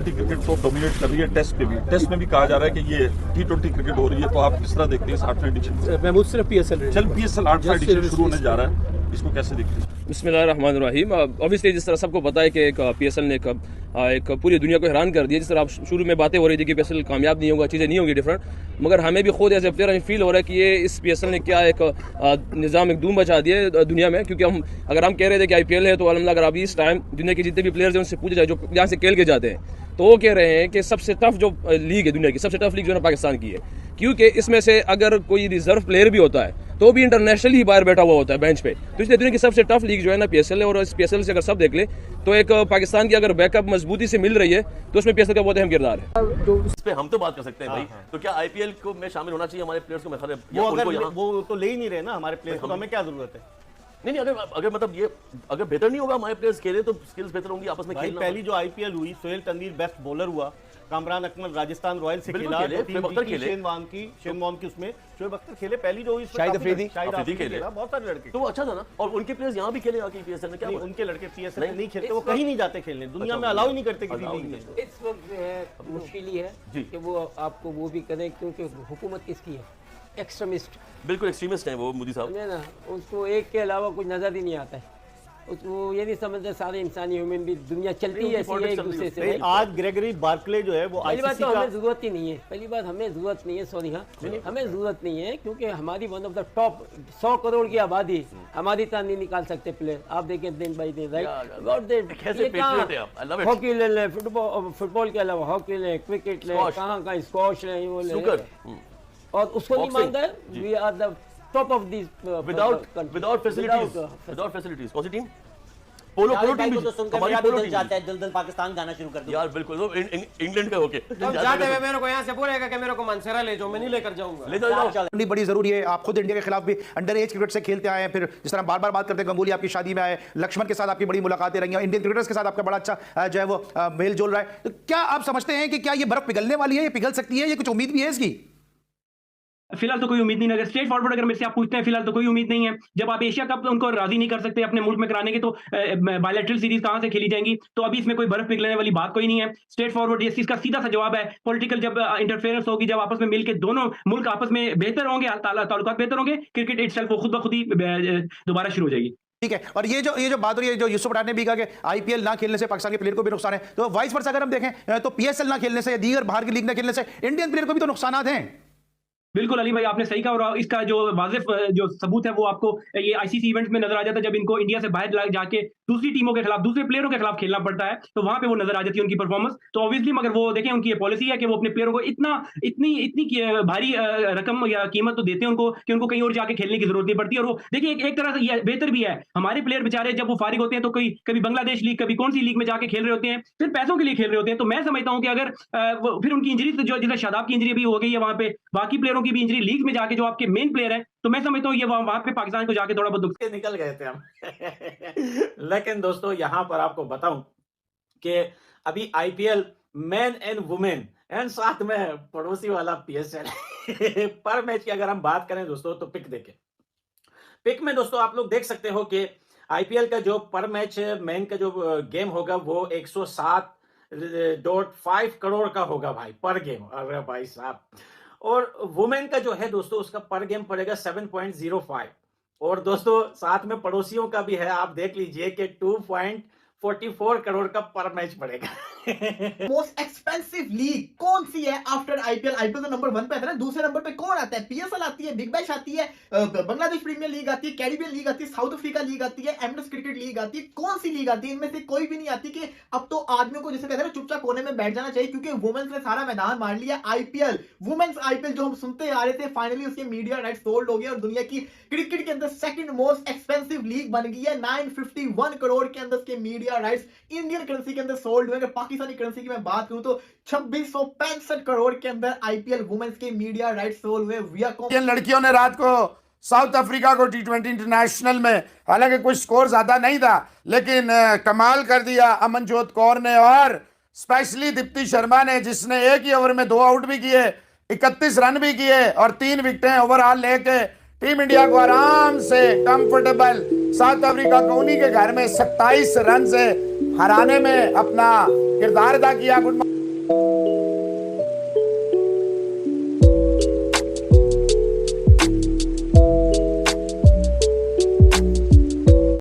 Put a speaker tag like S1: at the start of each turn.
S1: T20 cricket तो dominate कर रही है टेस्ट पे भी। टेस्ट में भी कहा जा रहा है कि ये T20 क्रिकेट हो रही है, तो आप किस तरह देखते हैं इस 8वें एडिशन?
S2: महमूद सिर्फ PSL
S1: चल PSL 8वां एडिशन शुरू होने जा रहा है, इसको कैसे देखते हैं?
S3: बिस्मिल्लाहिर्रहमानिर्रहीम। ऑब्वियसली जिस तरह सबको पता है कि एक PSL ने एक पूरी दुनिया को हैरान कर दिया। जिस तरह आप शुरू में बातें हो रही थी कि PSL कामयाब नहीं होगा, चीज़ें नहीं होंगी डिफरेंट, मगर हमें भी खुद एज ए प्लेयर हमें फील हो रहा है कि ये इस PSL ने क्या एक निज़ाम एक धूम मचा दिया है दुनिया में। क्योंकि अगर हम कह रहे थे कि IPL है, तो अल्हम्दुलिल्लाह अगर अभी इस टाइम दुनिया के जितने भी प्लेयर्स हैं उनसे पूछा जाए जो यहाँ से खेल के जाते हैं, तो वो कह रहे हैं कि सबसे टफ जो लीग है दुनिया की, सबसे टफ लीग जो है पाकिस्तान की है। क्योंकि इसमें से अगर कोई रिजर्व प्लेयर भी होता है तो भी इंटरनेशनली बाहर बैठा हुआ होता है बेंच पे। तो इसलिए दुनिया की सबसे टफ लीग जो है ना PSL है। और इस PSL से अगर सब देख ले तो एक पाकिस्तान की अगर बैकअप मजबूती से मिल रही है तो उसमें PSL का बहुत अहम किरदार है।
S4: इस पे हम तो बात कर सकते हैं भाई। तो क्या IPL को में शामिल होना चाहिए हमारे प्लेयर्स को? मैं
S5: वो तो ले ही नहीं रहे ना हमारे प्लेयर्स को, हमें क्या जरूरत है?
S4: नहीं, अगर मतलब ये अगर बेहतर नहीं होगा हमारे प्लेयर्स खेले तो स्किल्स बेहतर होंगी आपस में खेलना।
S5: पहली जो IPL हुई, सोहेल तनवीर बेस्ट बॉलर हुआ, कामरान अकमल राजस्थान रॉयल से खेला, शेन वॉन की उसमें शोएब अख्तर खेले। पहली जो हुई
S4: शाहिद अफरीदी खेले,
S5: बहुत सारे लड़के,
S4: तो वो अच्छा था ना। और उनके प्लेयर्स यहाँ भी खेले आके PSL में, क्या
S5: उनके लड़के PSL में नहीं खेलते, वो कहीं नहीं जाते खेलने, दुनिया में अलाउ ही नहीं करते किसी लीग में।
S2: इस वक्त जो है मुश्किल ही है कि वो आपको वो भी करें, क्योंकि हुकूमत किसकी है? एक्सट्रीमिस्ट,
S4: बिल्कुल एक्सट्रीमिस्ट हैं वो मोदी साहब
S2: है ना। उसको एक के अलावा कुछ नजर ही नहीं आता है। उसको ये नहीं समझते सारे इंसानी ह्यूमन भी दुनिया चलती है ऐसी एक दूसरे से।
S5: आज ग्रेगरी बार्कले जो है वो
S2: पहली बात तो हमें जरूरत ही नहीं है, पहली बात हमें जरूरत नहीं है, सॉरी हाँ, हमें जरूरत नहीं है, क्योंकि हमारी one of the top 100 crore की आबादी हमारी तरह नहीं निकाल सकते प्लेयर। आप देखें दिन बाई दिन, राइट? हॉकी ले लें, फुटबॉल के अलावा हॉकी लें, क्रिकेट लें, कहाँ कहाँ स्क्वॉश लें, वो लें, और उसको नहीं मानता है। We are the top of this
S4: without facilities. कौन सी टीम? पोलो टीम भी
S6: तो सुनकर मेरा भी दिल चाहता है दिल पाकिस्तान गाना शुरू कर दो
S4: यार। बिल्कुल, तो इंग्लैंड का होके
S7: तुम जाते हुए मेरे को यहाँ से बोलेगा कि मेरे को मानसरा ले जाओ, मैं नहीं लेकर जाऊंगा।
S4: ले जाओ।
S8: बड़ी जरूरी है। आप खुद इंडिया के खिलाफ भी अंडर एज क्रिकेट से खेलते आए हैं, फिर जिस तरह बार बार बात करते हैं, गंगूली आपकी शादी में आए, लक्ष्मण के साथ आपकी बड़ी मुलाकातें रही हैं, इंडियन क्रिकेटर्स के साथ आपका बड़ा अच्छा जो है वो मेल जोल रहा है। तो क्या आप समझते हैं कि क्या ये बर्फ पिघलने वाली है, ये पिघल सकती है, ये कुछ उम्मीद भी है इसकी?
S9: फिलहाल तो कोई उम्मीद नहीं है। अगर स्ट्रेट फॉरवर्ड अगर मेरे से आप पूछते हैं, फिलहाल तो कोई उम्मीद नहीं है। जब आप एशिया कप उनको राजी नहीं कर सकते अपने मुल्क में कराने के, तो बायलैटरल सीरीज कहां से खेली जाएंगी? तो अभी इसमें कोई बर्फ पिघलने वाली बात कोई नहीं है। स्ट्रेट फॉरवर्ड ये इसका सीधा सा जवाब है, पॉलिटिकल जब इंटरफेरेंस होगी, जब आपस में मिलकर दोनों मुल्क आपस में बेहतर होंगे, ताल्लुकात बेहतर होंगे, क्रिकेट इटसेल्फ वो खुद ब खुद ही दोबारा शुरू हो जाएगी।
S8: ठीक है। और ये जो बात हो रही है, जो यूसुफ पठान ने भी कहा कि IPL ना खेलने से पाकिस्तान के प्लेयर को भी नुकसान है, तो वाइस वर्सा अगर हम देखें तो PSL ना खेलने से या दीगर बाहर की लीग ना खेलने से इंडियन प्लेयर को भी तो नुकसान हैं।
S9: बिल्कुल अली भाई, आपने सही कहा। और इसका जो वाजिफ जो सबूत है वो आपको ये ICC इवेंट्स में नजर आ जाता है। जब इनको इंडिया से बाहर जाके दूसरी टीमों के खिलाफ, दूसरे प्लेयरों के खिलाफ खेलना पड़ता है, तो वहां पे वो नजर आ जाती है उनकी परफॉर्मेंस। तो ऑब्वियसली मगर वो देखें, उनकी ये पॉलिसी है कि वो अपने प्लेयरों को इतनी भारी रकम या कीमत तो देते हैं उनको कि उनको कहीं और जाके खेलने की जरूरत नहीं पड़ती। और वो देखिए एक तरह से ये बेहतर भी है। हमारे प्लेयर बेचारे जब वो फारिग होते हैं तो कभी बांग्लादेश लीग, कभी कौन सी लीग में जाके खेल रहे होते हैं, सिर्फ पैसों के लिए खेल रहे होते हैं। तो मैं समझता हूँ कि अगर फिर उनकी इंजरी, जो जिस शादाब की इंजरी भी हो गई है, वहां पे बाकी प्लेयरों की भी इंजरी लीग में जाके जो आपके मेन प्लेयर है, तो मैं समझता हूँ ये वहां पे पाकिस्तान को जाके थोड़ा बहुत दुख
S6: निकल गए थे हम। लेकिन दोस्तों यहाँ पर आपको बताऊं कि अभी IPL man and women and साथ में पड़ोसी वाला PSL पर मैच की अगर हम बात करें दोस्तों, तो पिक देखें। पिक में दोस्तों आप लोग देख सकते हो कि IPL का जो पर मैच मैन का जो गेम होगा वो 107.5 करोड़ का होगा भाई, पर गेम। अरे भाई साहब। और वुमेन का जो है दोस्तों, उसका पर गेम पड़ेगा 7.05। और दोस्तों साथ में पड़ोसियों का भी है, आप देख लीजिए कि 2.44 करोड़ का पर मैच पड़ेगा।
S10: मोस्ट एक्सपेंसिव लीग कौन सी है आफ्टर IPL? IPL तो नंबर 1 पे आता है ना, दूसरे नंबर पे कौन आता है? PSL आती है, बिग बैश आती है, बांग्लादेश प्रीमियर लीग आती है, कैरिबियन लीग आती है, साउथ अफ्रीका लीग आती है, एमएस क्रिकेट लीग आती है। कौन सी लीग आती है? इनमें से कोई भी नहीं आती कि अब तो आदमियों को जैसे कहते हैं चुपचाप कोने में बैठ जाना चाहिए, क्योंकि वुमेन्स ने सारा मैदान मार लिया। IPL वुमेन्स IPL जो हम सुनते आ रहे थे, फाइनली उसके मीडिया राइट्स सोल्ड हो गए और दुनिया की क्रिकेट के अंदर सेकंड मोस्ट एक्सपेंसिव लीग बन गई है। 951 करोड़ के अंदर के मीडिया राइट्स इंडियन करेंसी के अंदर सोल्ड हुए। पाकिस्तानी करेंसी की मैं बात करूं तो 2665 करोड़ के अंदर IPL वुमेन्स के मीडिया राइट्स सोल्ड हुए।
S11: लड़कियों ने रात को साउथ अफ्रीका को T20 इंटरनेशनल में, हालांकि कुछ स्कोर ज्यादा नहीं था, लेकिन कमाल कर दिया अमनजोत कौर ने, और स्पेशली दीप्ति शर्मा ने, जिसने एक ही ओवर में 2 आउट भी किए, 31 रन भी किए और 3 विकेटें ओवरऑल लेके टीम इंडिया को आराम से कंफर्टेबल साउथ अफ्रीका को उन्हीं के घर में 27 रन से हराने में अपना किरदार अदा किया। गुड
S8: है।